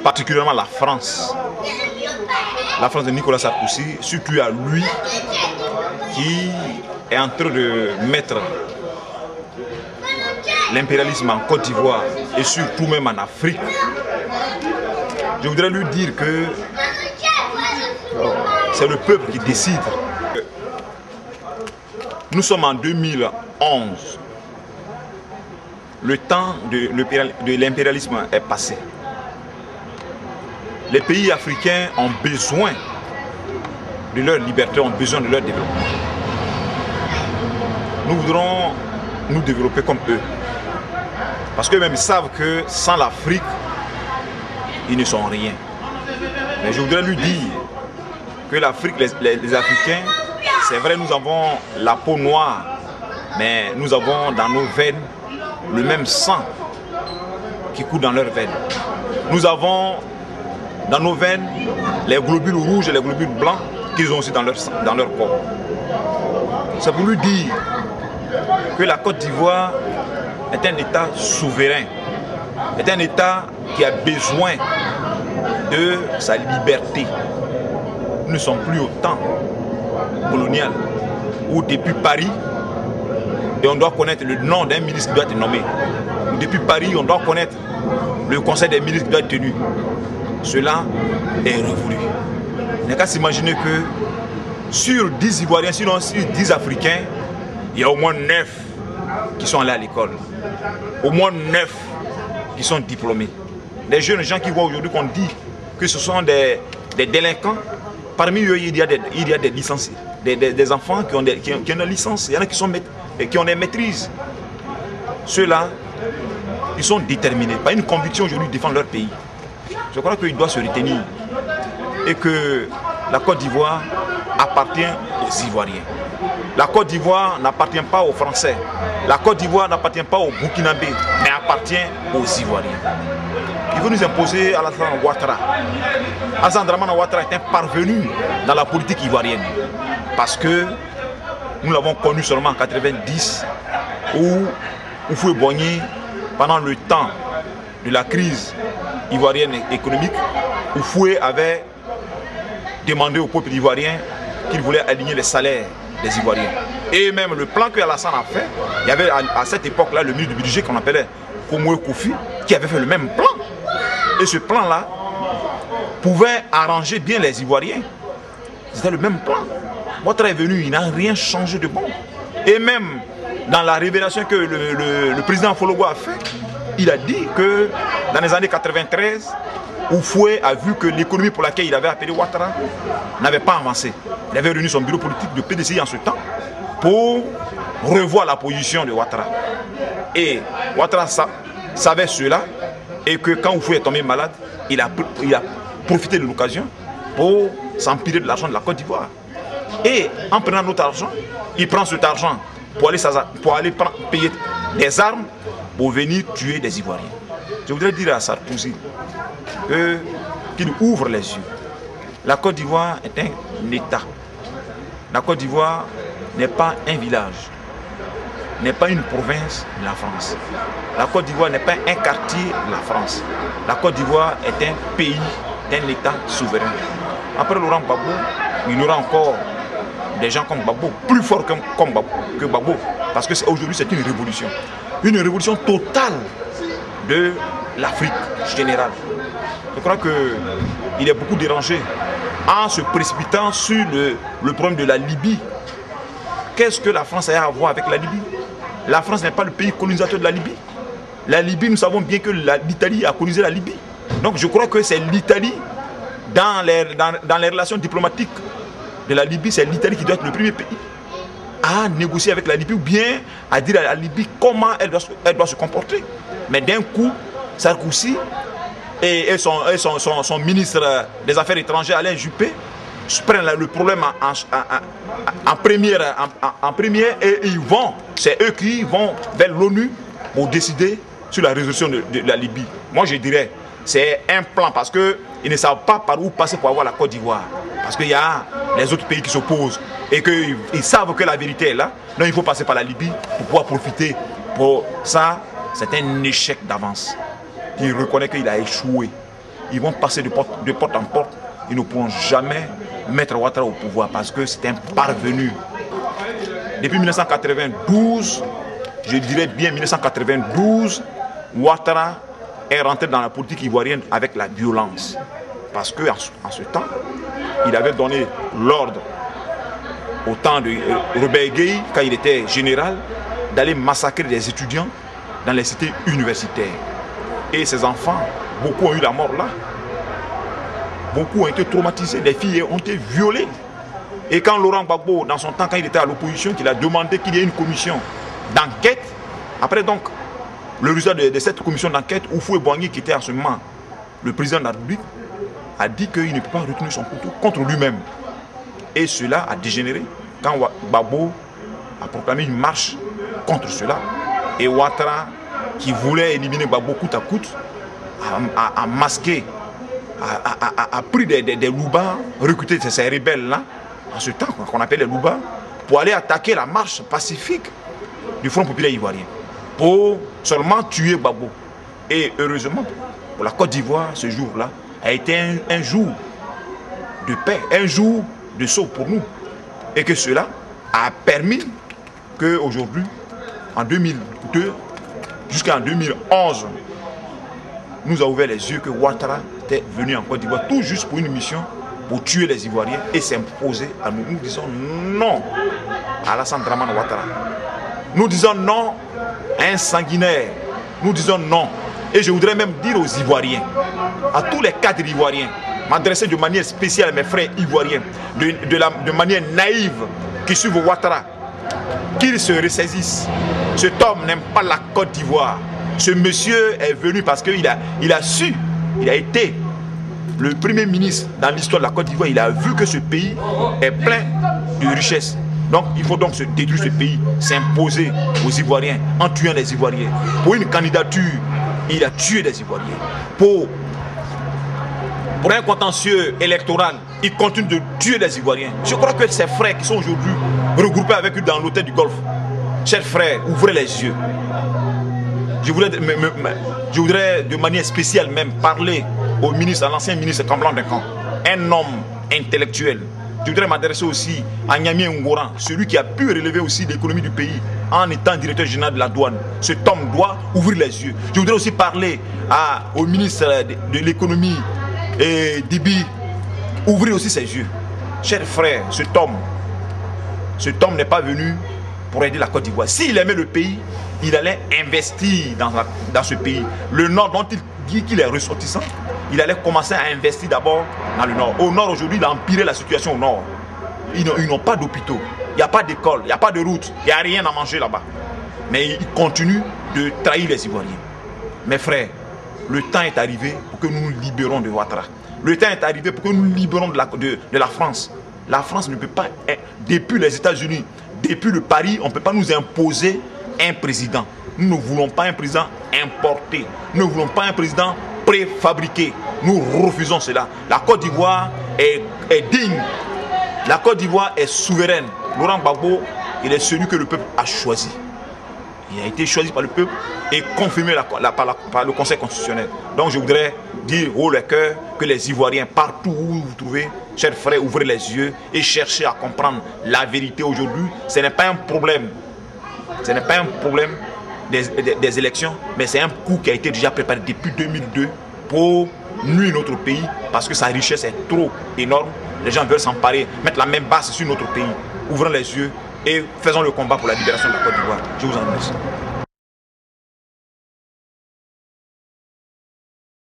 particulièrement la France de Nicolas Sarkozy, surtout à lui, qui est en train de mettre l'impérialisme en Côte d'Ivoire et surtout même en Afrique. Je voudrais lui dire que c'est le peuple qui décide. Nous sommes en 2011. Le temps de l'impérialisme est passé. Les pays africains ont besoin de leur liberté, ont besoin de leur développement. Nous voudrons nous développer comme eux. Parce qu'eux-mêmes savent que sans l'Afrique, ils ne sont rien. Mais je voudrais lui dire que l'Afrique, les Africains, c'est vrai, nous avons la peau noire, mais nous avons dans nos veines le même sang qui coule dans leurs veines. Nous avons dans nos veines les globules rouges et les globules blancs qu'ils ont aussi dans leur corps. C'est pour lui dire que la Côte d'Ivoire est un État souverain, est un État qui a besoin de sa liberté. Nous ne sommes plus au temps colonial où depuis Paris, et on doit connaître le nom d'un ministre qui doit être nommé. Depuis Paris, on doit connaître le conseil des ministres qui doit être tenu. Cela est révolu. Il n'y a qu'à s'imaginer que sur 10 Ivoiriens, sinon sur 10 Africains, il y a au moins 9 qui sont allés à l'école. Au moins 9 qui sont diplômés. Les jeunes gens qui voient aujourd'hui qu'on dit que ce sont des délinquants, parmi eux, il y a des licenciés, des enfants qui ont des licences, il y en a qui ont des maîtrises. Ceux-là, ils sont déterminés, par une conviction aujourd'hui de défendre leur pays. Je crois qu'il doit se retenir et que la Côte d'Ivoire appartient aux Ivoiriens. La Côte d'Ivoire n'appartient pas aux Français. La Côte d'Ivoire n'appartient pas aux Burkinabés, mais appartient aux Ivoiriens. Il veut nous imposer Alassane Ouattara. Alassane Dramane Ouattara est parvenu dans la politique ivoirienne parce que nous l'avons connu seulement en 90 où Houphouët-Boigny, pendant le temps de la crise ivoirienne économique, Houphouët avait demandé au peuple ivoirien qu'il voulait aligner les salaires des Ivoiriens. Et même le plan que Alassane a fait, il y avait à cette époque-là le ministre du budget qu'on appelait Komoué Kofi qui avait fait le même plan. Et ce plan-là pouvait arranger bien les Ivoiriens. C'était le même plan. Ouattara est venu, il n'a rien changé de bon. Et même dans la révélation que le président Fologo a fait, il a dit que dans les années 93, Houphouët a vu que l'économie pour laquelle il avait appelé Ouattara n'avait pas avancé. Il avait réuni son bureau politique de PDCI en ce temps pour revoir la position de Ouattara. Et Ouattara savait cela et que quand Houphouët est tombé malade, il a profité de l'occasion pour s'empirer de l'argent de la Côte d'Ivoire. Et en prenant notre argent, il prend cet argent pour aller payer des armes pour venir tuer des Ivoiriens. Je voudrais dire à Sarkozy qu'il ouvre les yeux. La Côte d'Ivoire est un État. La Côte d'Ivoire n'est pas un village, n'est pas une province de la France. La Côte d'Ivoire n'est pas un quartier de la France. La Côte d'Ivoire est un pays, un État souverain. Après Laurent Gbagbo, il y aura encore des gens comme Gbagbo, plus forts que Gbagbo, parce qu'aujourd'hui c'est une révolution totale de l'Afrique générale. Je crois qu'il est beaucoup dérangé en se précipitant sur le problème de la Libye. Qu'est-ce que la France a à voir avec la Libye? La France n'est pas le pays colonisateur de la Libye. La Libye, nous savons bien que l'Italie a colonisé la Libye. Donc je crois que c'est l'Italie, dans les relations diplomatiques de la Libye, c'est l'Italie qui doit être le premier pays à négocier avec la Libye ou bien à dire à la Libye comment elle doit se comporter. Mais d'un coup, Sarkozy et son ministre des Affaires étrangères, Alain Juppé, prennent le problème en première et c'est eux qui vont vers l'ONU pour décider sur la résolution de la Libye. Moi je dirais, c'est un plan parce qu'ils ne savent pas par où passer pour avoir la Côte d'Ivoire. Parce qu'il y a les autres pays qui s'opposent et qu'ils savent que la vérité est là. Donc il faut passer par la Libye pour pouvoir profiter. Pour ça, c'est un échec d'avance. Il reconnaît qu'il a échoué. ils vont passer de porte en porte. Ils ne pourront jamais mettre Ouattara au pouvoir parce que c'est un parvenu. Depuis 1992, je dirais bien 1992, Ouattara est rentré dans la politique ivoirienne avec la violence. Parce qu'en ce temps, il avait donné l'ordre au temps de Robert Gueye, quand il était général, d'aller massacrer des étudiants dans les cités universitaires. Et ces enfants, beaucoup ont eu la mort là. Beaucoup ont été traumatisés, des filles ont été violées. Et quand Laurent Gbagbo, dans son temps, quand il était à l'opposition, qu'il a demandé qu'il y ait une commission d'enquête, après donc, le résultat de cette commission d'enquête, Houphouët-Boigny, qui était en ce moment le président de la République, a dit qu'il ne peut pas retenir son couteau contre lui-même. Et cela a dégénéré quand Gbagbo a proclamé une marche contre cela. Et Ouattara, qui voulait éliminer Gbagbo coûte à coûte, a masqué, a pris des loubas, recruté ces rebelles-là, en ce temps qu'on appelle les loubas, pour aller attaquer la marche pacifique du Front populaire ivoirien, pour seulement tuer Gbagbo. Et heureusement, pour la Côte d'Ivoire, ce jour-là a été un jour de paix, un jour de saut pour nous. Et que cela a permis qu'aujourd'hui, en 2002, jusqu'en 2011, nous a ouvert les yeux que Ouattara était venu en Côte d'Ivoire tout juste pour une mission, pour tuer les Ivoiriens et s'imposer à nous. Nous disons non à Alassane Dramane Ouattara. Nous disons non à un sanguinaire. Nous disons non. Et je voudrais même dire aux Ivoiriens, à tous les cadres ivoiriens, m'adresser de manière spéciale à mes frères ivoiriens, de manière naïve, qui suivent Ouattara, qu'ils se ressaisissent. Cet homme n'aime pas la Côte d'Ivoire. Ce monsieur est venu parce qu'il a su, il a été le premier ministre dans l'histoire de la Côte d'Ivoire. Il a vu que ce pays est plein de richesses. Donc il faut donc se détruire ce pays, s'imposer aux Ivoiriens en tuant les Ivoiriens. Pour une candidature, il a tué des Ivoiriens. Pour un contentieux électoral, il continue de tuer les Ivoiriens. Je crois que ses frères qui sont aujourd'hui regroupés avec lui dans l'hôtel du Golfe, chers frères, ouvrez les yeux. Je voudrais de manière spéciale même parler au ministre, à l'ancien ministre Kamblan Duncan, un homme intellectuel. Je voudrais m'adresser aussi à Niamey Ngoran, celui qui a pu relever aussi l'économie du pays en étant directeur général de la douane. Cet homme doit ouvrir les yeux. Je voudrais aussi parler au ministre de l'économie, Dibi, ouvrir aussi ses yeux. Chers frères, cet homme n'est pas venu pour aider la Côte d'Ivoire. S'il aimait le pays, il allait investir dans ce pays. Le Nord, dont il dit qu'il est ressortissant, il allait commencer à investir d'abord dans le Nord. Au Nord, aujourd'hui, il a empiré la situation au Nord. Ils n'ont pas d'hôpitaux, il n'y a pas d'école, il n'y a pas de route, il n'y a rien à manger là-bas. Mais ils continuent de trahir les Ivoiriens. Mes frères, le temps est arrivé pour que nous nous libérons de Ouattara. Le temps est arrivé pour que nous nous libérons de la France. La France ne peut pas, depuis les États-Unis, depuis le Paris, on ne peut pas nous imposer un président. Nous ne voulons pas un président importé. Nous ne voulons pas un président préfabriqué. Nous refusons cela. La Côte d'Ivoire est digne. La Côte d'Ivoire est souveraine. Laurent Gbagbo, il est celui que le peuple a choisi. Il a été choisi par le peuple et confirmé par le Conseil constitutionnel. Donc je voudrais dire haut le cœur que les Ivoiriens, partout où vous vous trouvez, chers frères, ouvrez les yeux et cherchez à comprendre la vérité aujourd'hui. Ce n'est pas un problème. Ce n'est pas un problème des élections, mais c'est un coup qui a été déjà préparé depuis 2002 pour nuire notre pays parce que sa richesse est trop énorme. Les gens veulent s'emparer, mettre la main basse sur notre pays. Ouvrons les yeux et faisons le combat pour la libération de la Côte d'Ivoire. Je vous en remercie.